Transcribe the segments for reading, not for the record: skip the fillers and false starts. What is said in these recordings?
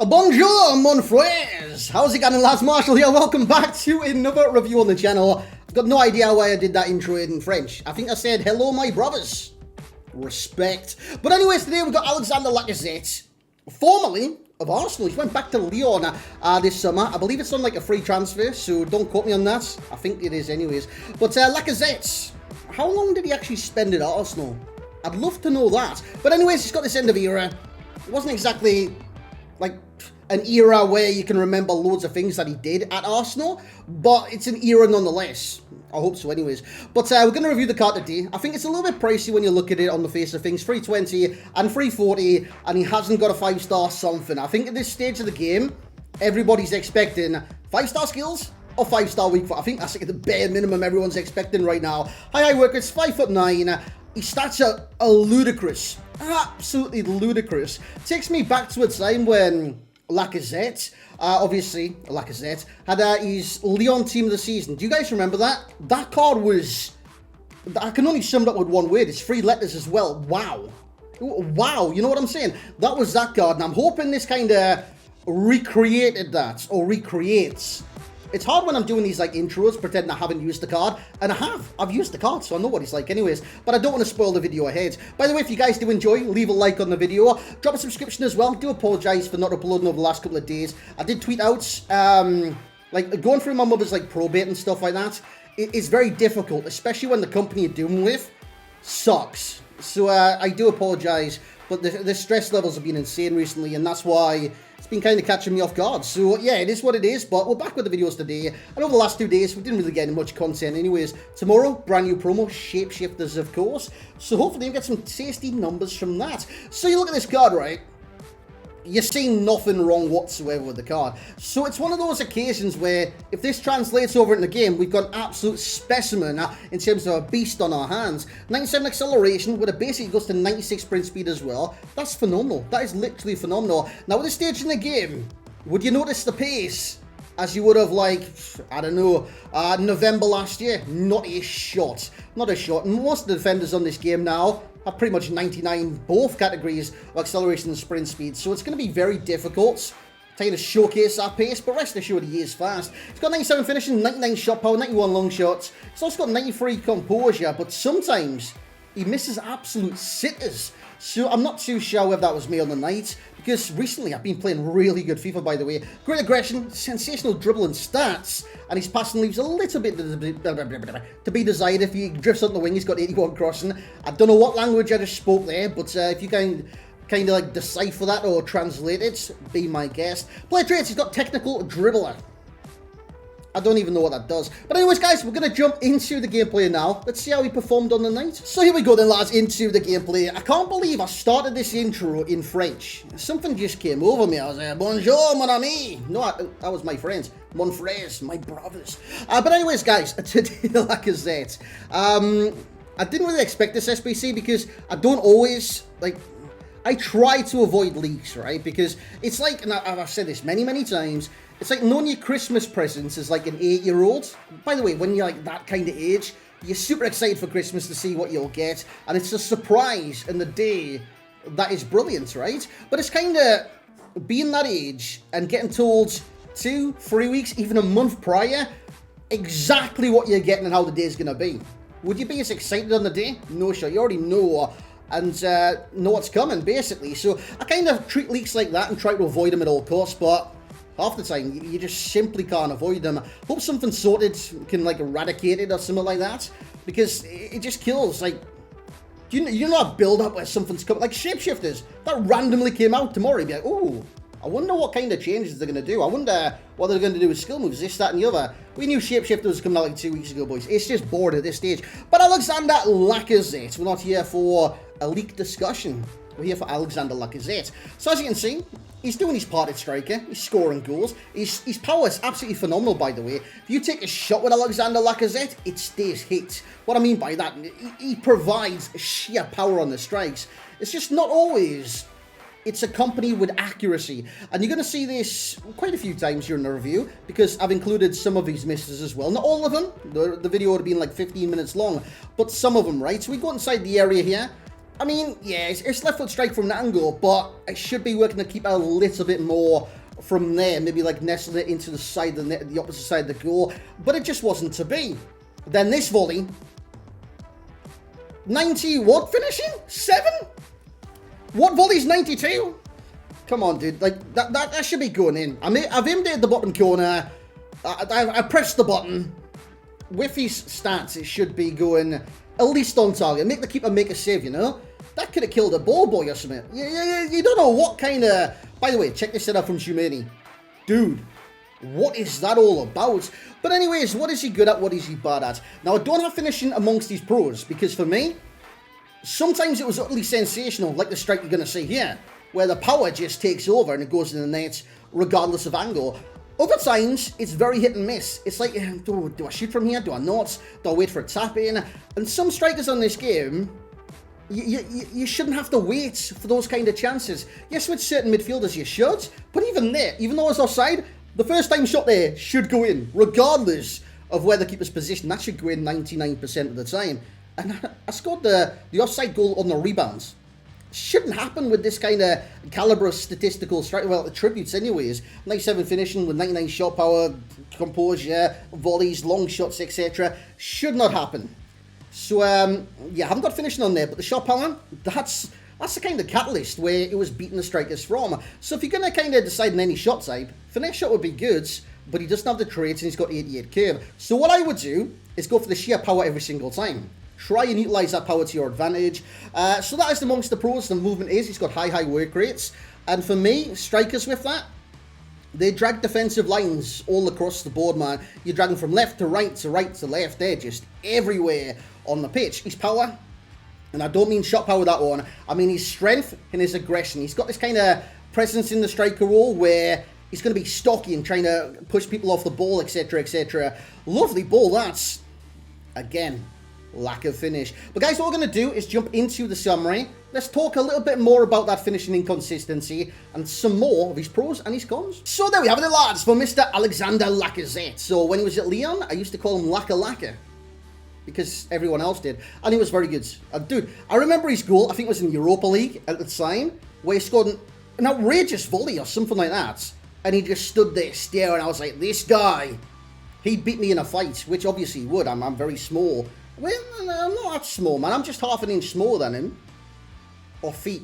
Bonjour, mon frères! How's it going, lads? Marshall here. Welcome back to another review on the channel. I've got no idea why I did that intro in French. I think I said, hello, my brothers. Respect. But anyways, today we've got Alexander Lacazette, formerly of Arsenal. He went back to Lyon this summer. I believe it's on like a free transfer, so don't quote me on that. I think it is anyways. But Lacazette, how long did he actually spend at Arsenal? I'd love to know that. But anyways, he's got this end of era. It wasn't exactly like an era where you can remember loads of things that he did at Arsenal, but it's an era nonetheless. I hope so anyways. But we're going to review the card today. I think it's a little bit pricey when you look at it on the face of things. 320 and 340, and he hasn't got a 5-star something. I think at this stage of the game, everybody's expecting 5-star skills or 5-star weak foot. I think that's like the bare minimum everyone's expecting right now. High worker, it's 5'9". His stats are ludicrous. Absolutely ludicrous. Takes me back to a time when Lacazette, obviously Lacazette, had his Lyon team of the season. Do you guys remember that? That card was, I can only sum it up with one word. It's 3 letters as well. Wow. Wow, you know what I'm saying? That was that card, and I'm hoping this kind of recreated that, or recreates. It's hard when I'm doing these like intros, pretending I haven't used the card, and I have. I've used the card, so I know what it's like anyways, but I don't want to spoil the video ahead. By the way, if you guys do enjoy, leave a like on the video, drop a subscription as well. I do apologise for not uploading over the last couple of days. I did tweet out, like going through my mother's like probate and stuff like that. It is very difficult, especially when the company you're dealing with sucks. So I do apologise, but the stress levels have been insane recently, and that's why it's been kind of catching me off guard. So yeah, it is what it is, but we're back with the videos today. And over the last 2 days, we didn't really get much content anyways. Tomorrow, brand new promo, Shapeshifters of course. So hopefully you get some tasty numbers from that. So you look at this card, right? You're seeing nothing wrong whatsoever with the card. So it's one of those occasions where if this translates over in the game, we've got an absolute specimen in terms of a beast on our hands. 97 acceleration, with it basically goes to 96 sprint speed as well. That's phenomenal. That is literally phenomenal. Now at this stage in the game, would you notice the pace as you would have, like, I don't know, November last year? Not a shot. Not a shot. Most of the defenders on this game now have pretty much 99 both categories of acceleration and sprint speed, so it's going to be very difficult to kind of showcase that pace, but rest assured he is fast. He's got 97 finishing, 99 shot power, 91 long shots. He's also got 93 composure, but sometimes he misses absolute sitters. So I'm not too sure whether that was me on the night, because recently I've been playing really good FIFA, by the way. Great aggression, sensational dribbling stats, and his passing leaves a little bit to be desired. If he drifts on the wing, he's got 81 crossing. I don't know what language I just spoke there, but if you kind of like decipher that or translate it, be my guest. Player traits, he's got technical dribbler. I don't even know what that does. But anyways, guys, we're going to jump into the gameplay now. Let's see how he performed on the night. So here we go then, lads, into the gameplay. I can't believe I started this intro in French. Something just came over me. I was like, bonjour, mon ami. No, that was my friends. Mon frères, my brothers. But anyways, guys, today, Lacazette. I didn't really expect this SBC because I don't always, like, I try to avoid leaks, right? Because it's like, and I've said this many, many times, it's like knowing your Christmas presents as like an 8-year-old. By the way, when you're like that kind of age, you're super excited for Christmas to see what you'll get. And it's a surprise in the day that is brilliant, right? But it's kind of being that age and getting told 2-3 weeks, even a month prior, exactly what you're getting and how the day's going to be. Would you be as excited on the day? No, sure. You already know and know what's coming, basically. So I kind of treat leaks like that and try to avoid them at all costs, but half the time, you just simply can't avoid them. Hope something sorted can, like, eradicate it or something like that, because it just kills, like, you know that build-up where something's coming, like Shapeshifters, that randomly came out tomorrow, you'd be like, ooh, I wonder what kind of changes they're going to do. I wonder what they're going to do with skill moves, this, that, and the other. We knew Shapeshifters was coming out like 2 weeks ago, boys. It's just bored at this stage. But Alexander Lacazette, we're not here for a leak discussion. We're here for Alexander Lacazette. So as you can see, he's doing his part at striker. He's scoring goals. His power is absolutely phenomenal, by the way. If you take a shot with Alexander Lacazette, it stays hit. What I mean by that, he provides sheer power on the strikes. It's just not always. It's accompanied with accuracy. And you're going to see this quite a few times during the review, because I've included some of these misses as well. Not all of them. The video would have been like 15 minutes long, but some of them, right? So we go inside the area here. I mean, yeah, it's left foot strike from that angle, but I should be working to keep it a little bit more from there. Maybe like nestle it into the side of the net, the opposite side of the goal, but it just wasn't to be. Then this volley. 90 what finishing? 7? What volley's 92? Come on, dude. Like, that should be going in. I've aimed it at the bottom corner. I pressed the button. With these stats, it should be going at least on target. Make the keeper make a save, you know? That could have killed a ball boy or something. You don't know what kind of... By the way, check this setup from Shumeni. Dude, what is that all about? But anyways, what is he good at? What is he bad at? Now, I don't have finishing amongst these pros, because for me, sometimes it was utterly sensational, like the strike you're going to see here, where the power just takes over and it goes in the net, regardless of angle. Other times, it's very hit and miss. It's like, do I shoot from here? Do I not? Do I wait for a tap in? And some strikers on this game, you shouldn't have to wait for those kind of chances. Yes, with certain midfielders you should, but even there, even though it's offside, the first time shot there should go in, regardless of where the keeper's positioned. That should go in 99% of the time. And I scored the offside goal on the rebounds. Shouldn't happen with this kind of caliber of statistical strike, well, attributes anyways. 97 finishing with 99 shot power, composure, volleys, long shots, etc. Should not happen. So, yeah, I haven't got finishing on there, but the shot power, that's the kind of catalyst where it was beating the strikers from. So if you're going to kind of decide on any shot type, finesse shot would be good, but he doesn't have the traits and he's got 88 curve. So what I would do is go for the sheer power every single time. Try and utilise that power to your advantage. So that is amongst the pros. The movement is, he's got high work rates. And for me, strikers with that, they drag defensive lines all across the board, man. You're dragging from left to right to right to left. They're just everywhere on the pitch. His power, and I don't mean shot power that one, I mean his strength and his aggression. He's got this kind of presence in the striker role where he's going to be stocky and trying to push people off the ball, etc, etc. Lovely ball, that's, again, lack of finish. But guys, what we're going to do is jump into the summary. Let's talk a little bit more about that finishing inconsistency and some more of his pros and his cons. So there we have it, lads, for Mr. Alexander Lacazette. So when he was at Lyon, I used to call him Laka, because everyone else did, and he was very good. Dude, I remember his goal, I think it was in Europa League at the time, where he scored an outrageous volley or something like that, and he just stood there staring. I was like, this guy, he'd beat me in a fight, which obviously he would. I'm very small. Well, I'm not that small, man. I'm just half an inch smaller than him. Or feet.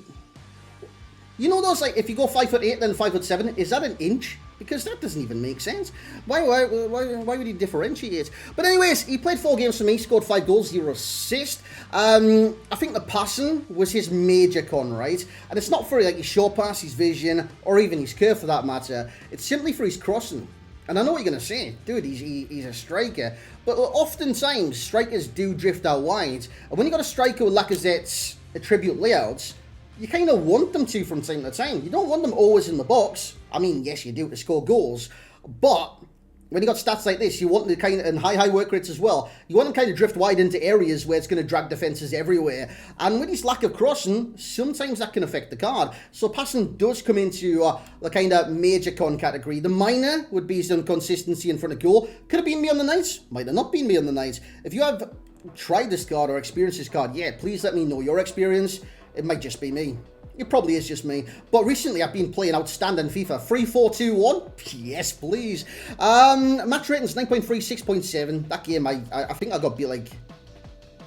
You know those, like, if you go 5'8", then 5'7", is that an inch? Because that doesn't even make sense. Why would he differentiate? But anyways, he played 4 games for me, scored 5 goals, 0 assists. I think the passing was his major con, right? And it's not for like his short pass, his vision, or even his curve for that matter. It's simply for his crossing. And I know what you're going to say, dude, he's a striker. But oftentimes, strikers do drift out wide. And when you got a striker with Lacazette's attribute layouts, you kind of want them to from time to time. You don't want them always in the box. I mean, yes, you do to score goals. But when you got stats like this, you want the kind of, and high work rates as well, you want them kind of drift wide into areas where it's going to drag defences everywhere. And with his lack of crossing, sometimes that can affect the card. So passing does come into the kind of major con category. The minor would be his inconsistency in front of goal. Could have been me on the night, might have not been me on the night. If you have tried this card or experienced this card, yeah, please let me know your experience. It might just be me. It probably is just me. But recently I've been playing outstanding FIFA. 3-4-2-1? Yes, please. Match rating's 9.3, 6.7. That game, I think I got beat like,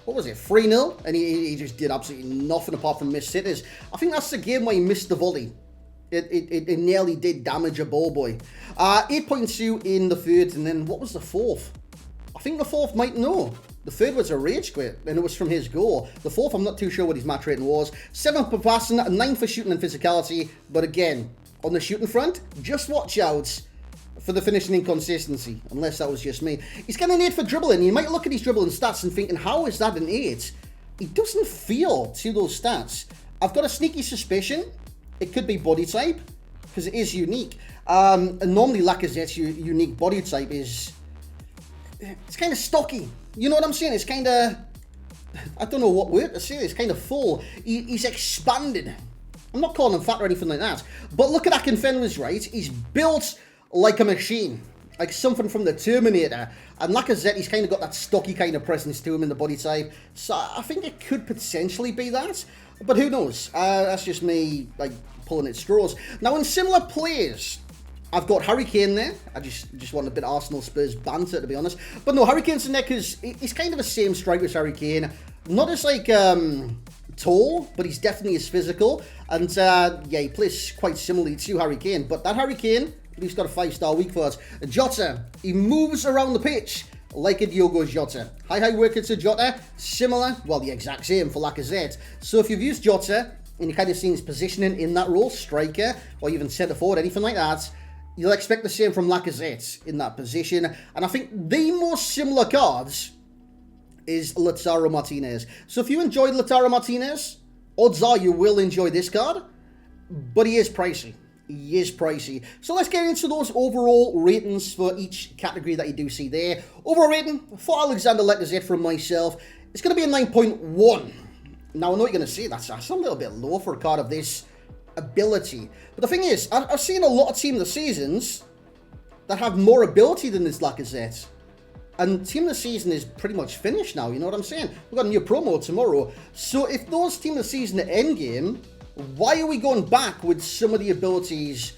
what was it, 3-0? And he just did absolutely nothing apart from miss sitters. I think that's the game where he missed the volley. It nearly did damage a ball boy. 8.2 in the third, and then what was the fourth? I think the fourth might know. The third was a rage quit, and it was from his goal. The fourth, I'm not too sure what his match rating was. 7 for passing, 9 for shooting and physicality. But again, on the shooting front, just watch out for the finishing inconsistency, unless that was just me. He's getting an 8 for dribbling. You might look at his dribbling stats and thinking, how is that an 8? He doesn't feel to those stats. I've got a sneaky suspicion it could be body type, because it is unique. And normally Lacazette's unique body type is... it's kind of stocky. You know what I'm saying? It's kind of... I don't know what word to say. It's kind of full. He's expanded. I'm not calling him fat or anything like that. But look at Akinfenwa's, right? He's built like a machine. like something from the Terminator. And Lacazette, he's kind of got that stocky kind of presence to him in the body type. So I think it could potentially be that. But who knows? That's just me, like, pulling at straws. Now, in similar players, I've got Harry Kane there. I just want a bit of Arsenal Spurs banter, to be honest. But no, Harry Kane's in there because he's kind of the same striker as Harry Kane. Not as, like, tall, but he's definitely as physical. And, yeah, he plays quite similarly to Harry Kane. But that Harry Kane, he's got a 5-star week for us. Jota, he moves around the pitch like a Diogo Jota. High worker to Jota, similar, well, the exact same for Lacazette. So if you've used Jota, and you kind of seen his positioning in that role, striker, or even centre forward, anything like that, you'll expect the same from Lacazette in that position. And I think the most similar cards is Lautaro Martinez. So if you enjoyed Lautaro Martinez, odds are you will enjoy this card, but he is pricey. He is pricey. So let's get into those overall ratings for each category that you do see there. Overall rating for Alexander Lacazette from myself, it's going to be a 9.1. Now, I know you're going to say that's a little bit low for a card of this ability. But the thing is, I've seen a lot of Team of the Seasons that have more ability than this Lacazette. And Team of the Season is pretty much finished now, you know what I'm saying? We've got a new promo tomorrow. So if those Team of the Season are endgame, why are we going back with some of the abilities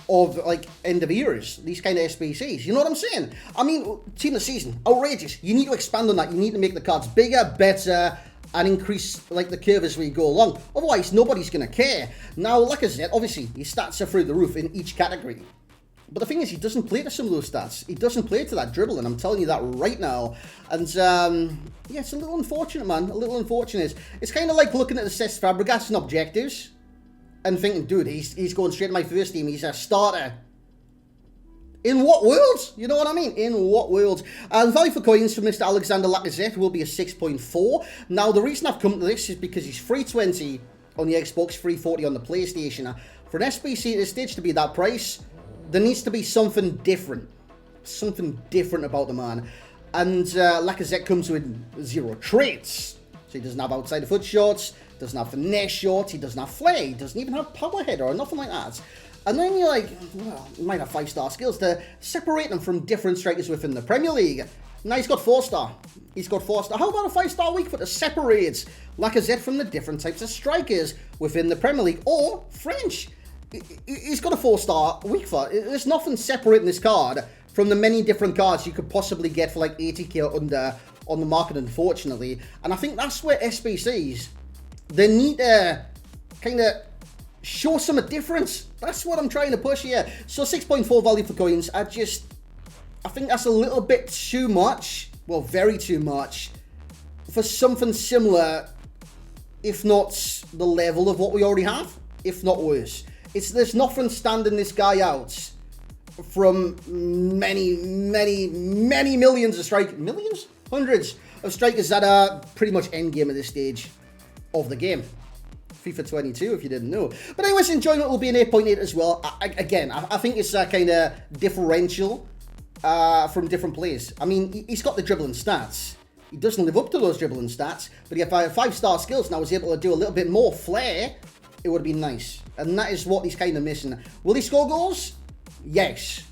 of, like, end of eras? These kind of SBCs, you know what I'm saying? I mean, Team of the Season, outrageous. You need to expand on that. You need to make the cards bigger, better, and increase, like, the curve as we go along. Otherwise, nobody's going to care. Now, Lacazette, obviously, his stats are through the roof in each category. But the thing is, he doesn't play to some of those stats. He doesn't play to that dribbling. I'm telling you that right now. And, yeah, it's a little unfortunate, man. A little unfortunate. It's kind of like looking at the Cesc Fabregas and objectives and thinking, dude, he's going straight to my first team. He's a starter. In what world? You know what I mean? In what world? The value for coins for Mr. Alexander Lacazette will be a 6.4. Now, the reason I've come to this is because he's 320 on the Xbox, 340 on the PlayStation. For an SBC at this stage to be that price, there needs to be something different. Something different about the man. And Lacazette comes with 0 traits. So he doesn't have outside the foot shots, doesn't have finesse shots, he doesn't have flair, he doesn't even have power header or nothing like that. And then you're like, well, he might have 5-star skills to separate him from different strikers within the Premier League. Now he's got 4-star. He's got 4-star. How about a 5-star week for to separate Lacazette from the different types of strikers within the Premier League or French? He's got a 4-star week for. There's nothing separating this card from the many different cards you could possibly get for like 80k or under on the market, unfortunately. And I think that's where SBCs, they need to kind of show some difference. That's what I'm trying to push here. So 6.4 value for coins. I think that's a little bit too much. Well, very too much for something similar, if not the level of what we already have, if not worse. There's nothing standing this guy out from many millions of strikers. Millions? Hundreds of strikers that are pretty much endgame at this stage of the game. FIFA 22, if you didn't know. But anyways, enjoyment will be an 8.8 as well. I think it's a kind of differential from different players. I mean, he's got the dribbling stats. He doesn't live up to those dribbling stats, but if I had 5-star skills and I was able to do a little bit more flair, it would be nice. And that is what he's kind of missing. Will he score goals? Yes.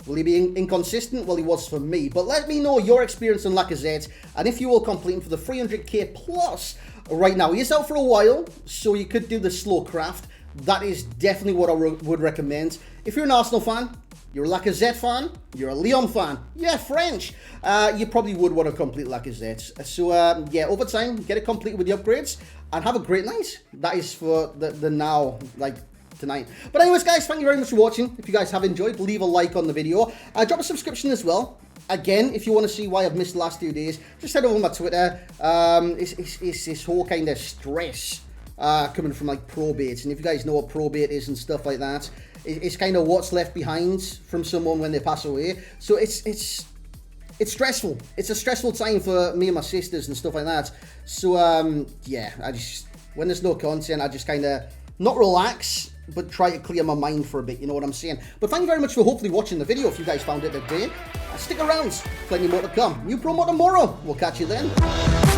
Will he be inconsistent? Well, he was for me. But let me know your experience on Lacazette, and if you will complete him for the 300k plus right now. He is out for a while, so you could do the slow craft. That is definitely what I would recommend. If you're an Arsenal fan, you're a Lacazette fan, you're a Lyon fan, yeah, French, you probably would want to complete Lacazette. So, yeah, over time, get it complete with the upgrades, and have a great night. That is for the now, like, tonight. But anyways, guys, thank you very much for watching. If you guys have enjoyed, leave a like on the video. Drop a subscription as well. Again, if you want to see why I've missed the last 2 days, just head over to my Twitter. It's this whole kind of stress coming from, like, probate. And if you guys know what probate is and stuff like that, it's kind of what's left behind from someone when they pass away. So it's stressful. It's a stressful time for me and my sisters and stuff like that. So, yeah, when there's no content, I just kind of not relax, but try to clear my mind for a bit, you know what I'm saying? But thank you very much for hopefully watching the video if you guys found it today. Stick around, plenty more to come. New promo tomorrow. We'll catch you then.